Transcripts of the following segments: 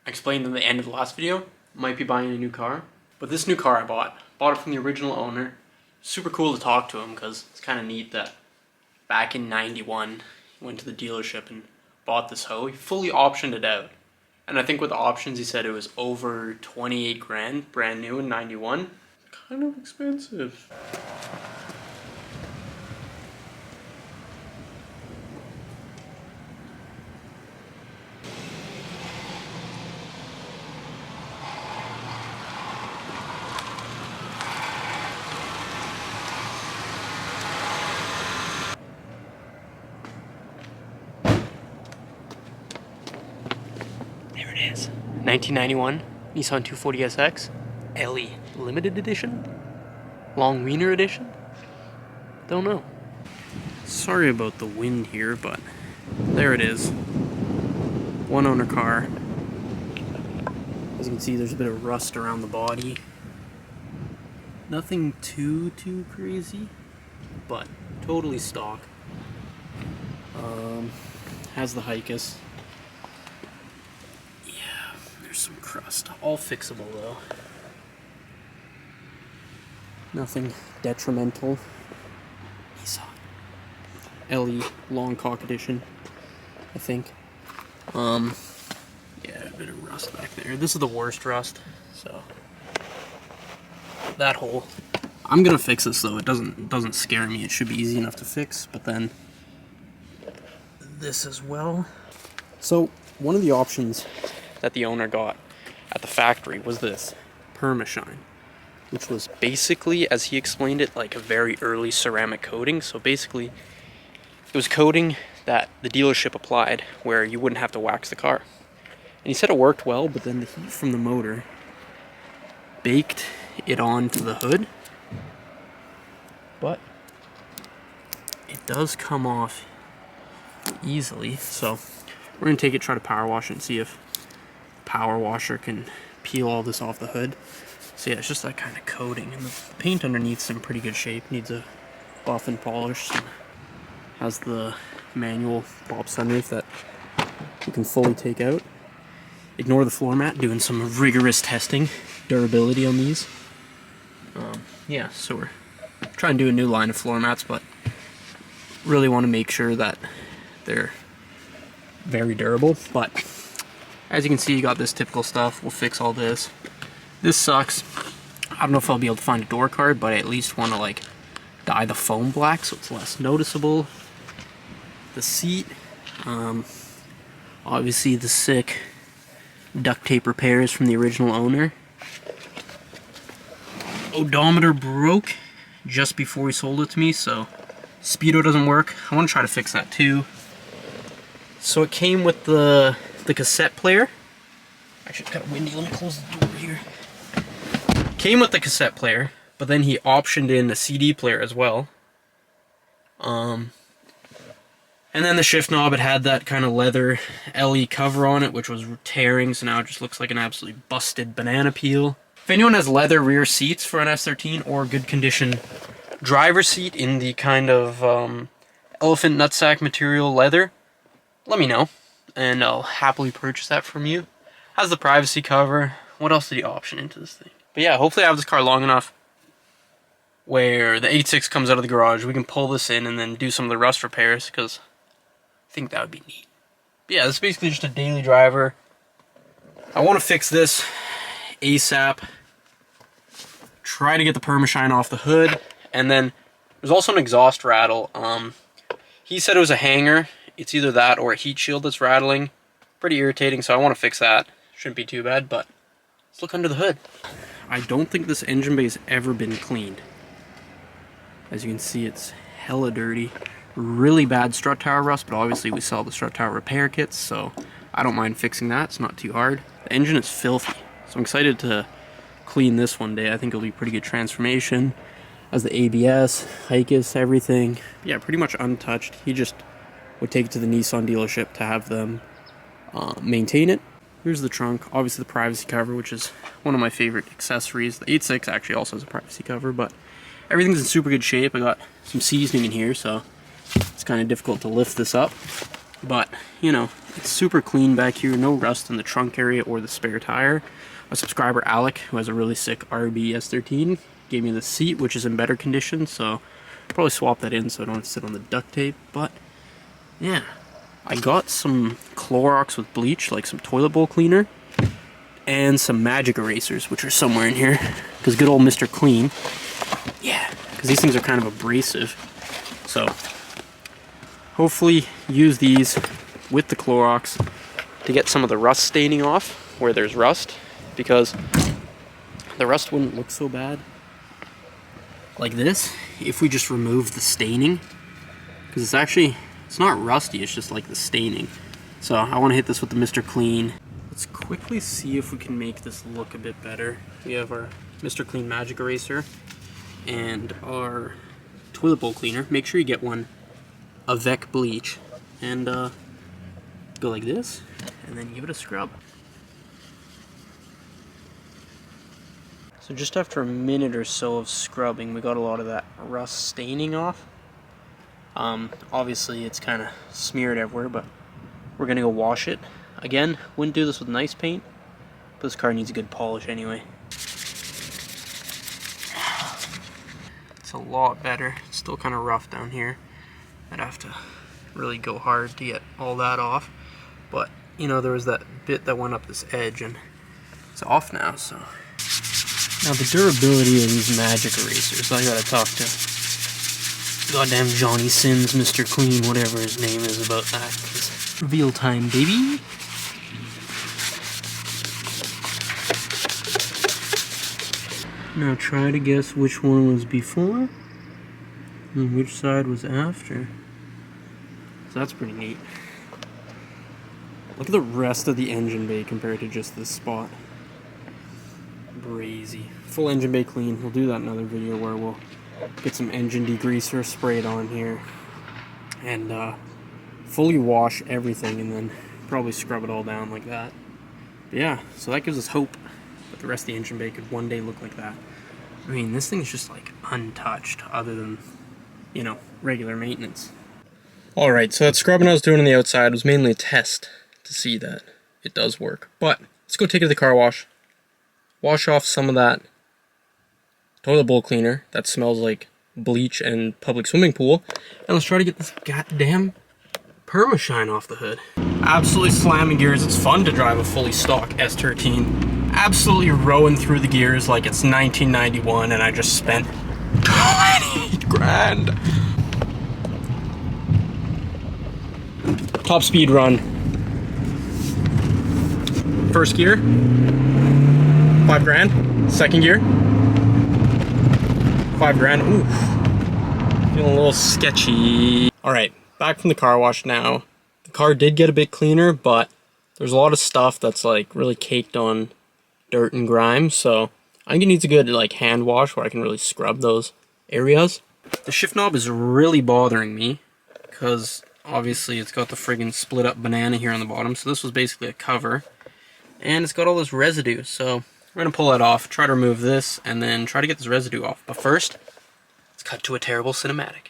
I explained in the end of the last video, might be buying a new car. But this new car I bought it from the original owner. Super cool to talk to him because it's kind of neat that back in 91, he went to the dealership and bought this hoe. He fully optioned it out. And I think with the options, he said it was over 28 grand, brand new in 91. Kind of expensive. There it is. 1991 Nissan 240SX LE limited edition? Long Wiener edition? Don't know. Sorry about the wind here, but there it is. One owner car. As you can see, there's a bit of rust around the body. Nothing too crazy, but totally stock. Has the Hikis. Yeah, there's some crust. All fixable though. Nothing detrimental. Nissan LE long cock edition, I think. Yeah, a bit of rust back there. This is the worst rust, so that hole. I'm gonna fix this though. It doesn't scare me. It should be easy enough to fix. But then this as well. So one of the options that the owner got at the factory was this Permashine, which was basically, as he explained it, like a very early ceramic coating. So basically, it was coating that the dealership applied where you wouldn't have to wax the car. And he said it worked well, but then the heat from the motor baked it onto the hood. But it does come off easily. So we're going to take it, try to power wash it, and see if the power washer can peel all this off the hood. So yeah, it's just that kind of coating, and the paint underneath's in pretty good shape. Needs a buff and polish. And has the manual Bob sunroof that you can fully take out. Ignore the floor mat, doing some rigorous testing, durability on these. Yeah, so we're trying to do a new line of floor mats, but really want to make sure that they're very durable. But as you can see, you got this typical stuff. We'll fix all this. This sucks. I don't know if I'll be able to find a door card, but I at least want to like dye the foam black so it's less noticeable. The seat, obviously the sick duct tape repairs from the original owner. Odometer broke just before he sold it to me, so speedo doesn't work. I want to try to fix that too. So it came with the cassette player. Actually, it's kind of windy. Let me close the door here. Came with the cassette player, but then he optioned in a CD player as well. And then the shift knob, it had that kind of leather LE cover on it, which was tearing, so now it just looks like an absolutely busted banana peel. If anyone has leather rear seats for an S13 or good condition driver's seat in the kind of elephant nutsack material leather, let me know, and I'll happily purchase that from you. Has the privacy cover. What else did he option into this thing? But yeah, hopefully I have this car long enough where the 8.6 comes out of the garage, we can pull this in and then do some of the rust repairs, because I think that would be neat. But yeah, this is basically just a daily driver. I want to fix this ASAP. Try to get the Permashine off the hood. And then there's also an exhaust rattle. He said it was a hanger. It's either that or a heat shield that's rattling. Pretty irritating, so I want to fix that. Shouldn't be too bad, but let's look under the hood. I don't think this engine bay has ever been cleaned. As you can see, it's hella dirty. Really bad strut tower rust, but obviously we sell the strut tower repair kits, so I don't mind fixing that. It's not too hard. The engine is filthy, so I'm excited to clean this one day. I think it'll be a pretty good transformation. As the ABS, Hikis, everything. Yeah, pretty much untouched. He just would take it to the Nissan dealership to have them maintain it. Here's the trunk. Obviously the privacy cover, which is one of my favorite accessories. The 8.6 actually also has a privacy cover, but everything's in super good shape. I got some seasoning in here, so it's kind of difficult to lift this up. But, you know, It's super clean back here, no rust in the trunk area or the spare tire. A subscriber, Alec, who has a really sick RB S13, gave me the seat, which is in better condition, so I'll probably swap that in so I don't have to sit on the duct tape. But yeah, I got some Clorox with bleach, like some toilet bowl cleaner, and some magic erasers, which are somewhere in here, because good old Mr. Clean, yeah, because these things are kind of abrasive. So hopefully use these with the Clorox to get some of the rust staining off where there's rust, because the rust wouldn't look so bad like this if we just remove the staining, because it's not rusty, it's just like the staining. So I want to hit this with the Mr. Clean. Let's quickly see if we can make this look a bit better. We have our Mr. Clean Magic Eraser and our toilet bowl cleaner. Make sure you get one Avec bleach, and go like this, and then give it a scrub. So just after a minute or so of scrubbing, we got a lot of that rust staining off. Obviously it's kind of smeared everywhere, but we're gonna go wash it. Again, wouldn't do this with nice paint, but this car needs a good polish anyway. It's a lot better. It's still kind of rough down here. I'd have to really go hard to get all that off, but you know, there was that bit that went up this edge and it's off now. So now the durability of these magic erasers, I gotta talk to goddamn Johnny Sins, Mr. Clean, whatever his name is, about that, 'cause reveal time, baby. Now try to guess which one was before and which side was after. So that's pretty neat. Look at the rest of the engine bay compared to just this spot. Brazy. Full engine bay clean. We'll do that in another video where we'll get some engine degreaser sprayed on here and fully wash everything and then probably scrub it all down like that. But yeah, so that gives us hope that the rest of the engine bay could one day look like that. I mean, this thing's just like untouched other than, you know, regular maintenance. Alright, so that scrubbing I was doing on the outside was mainly a test to see that it does work. But let's go take it to the car wash. Wash off some of that toilet bowl cleaner that smells like bleach and public swimming pool. And let's try to get this goddamn Permashine off the hood. Absolutely slamming gears. It's fun to drive a fully stock S13. Absolutely rowing through the gears like it's 1991 and I just spent 20 grand. Top speed run. First gear, 5 grand. Second gear, 5 grand. Ooh, feeling a little sketchy. All right, back from the car wash now. The car did get a bit cleaner, but there's a lot of stuff that's like really caked on dirt and grime. So I think it needs a good like hand wash where I can really scrub those areas. The shift knob is really bothering me because obviously it's got the friggin' split up banana here on the bottom. So this was basically a cover. And it's got all this residue. So we're going to pull that off, try to remove this, and then try to get this residue off. But first, let's cut to a terrible cinematic.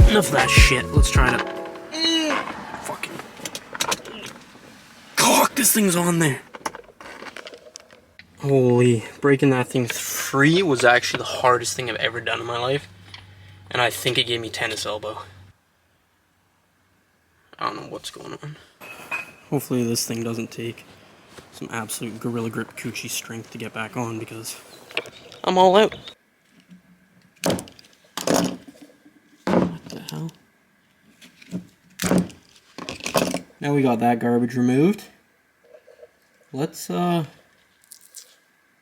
Enough of that shit. Let's try to fucking cock this thing's on there. Holy, breaking that thing free was actually the hardest thing I've ever done in my life. And I think it gave me tennis elbow. I don't know what's going on. Hopefully this thing doesn't take some absolute Gorilla Grip coochie strength to get back on because I'm all out. Hell. Now we got that garbage removed. Let's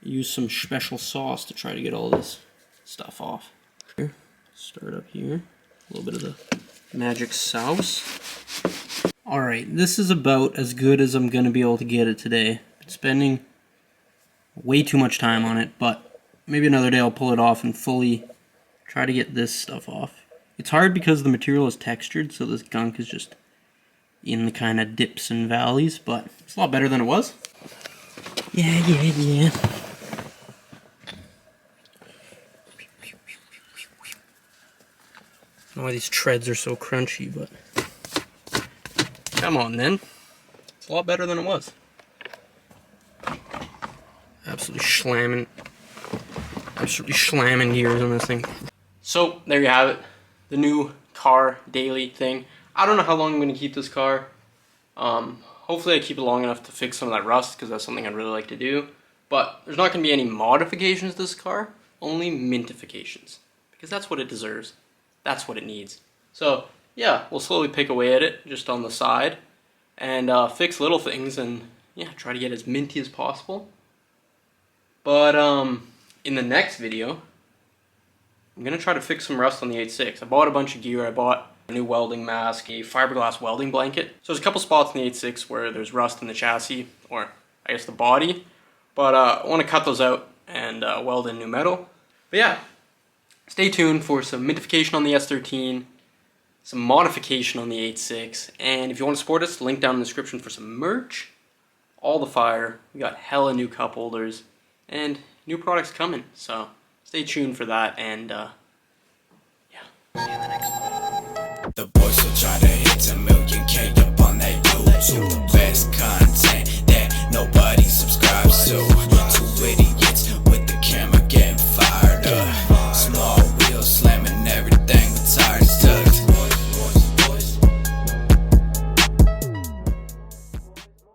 use some special sauce to try to get all this stuff off. Here, start up here. A little bit of the magic sauce. Alright, this is about as good as I'm gonna be able to get it today. Been spending way too much time on it, but maybe another day I'll pull it off and fully try to get this stuff off. It's hard because the material is textured, so this gunk is just in the kind of dips and valleys, but it's a lot better than it was. Yeah. I don't know why these treads are so crunchy, but come on then. It's a lot better than it was. Absolutely slamming gears on this thing. So there you have it, the new car daily thing. I don't know how long I'm going to keep this car. Hopefully I keep it long enough to fix some of that rust, because that's something I'd really like to do. But there's not going to be any modifications to this car, only mintifications, because that's what it deserves. That's what it needs. So yeah, we'll slowly pick away at it just on the side and fix little things and yeah, try to get as minty as possible. But in the next video, I'm going to try to fix some rust on the 8.6. I bought a bunch of gear. I bought a new welding mask, a fiberglass welding blanket. So there's a couple spots in the 8.6 where there's rust in the chassis, or I guess the body. But I want to cut those out and weld in new metal. But yeah, stay tuned for some mintification on the S13, some modification on the 8.6, and if you want to support us, link down in the description for some merch. All the fire. We got hella new cup holders, and new products coming, so stay tuned for that, and yeah. See you in the next one. The boys will try to hit a million K up on that YouTube.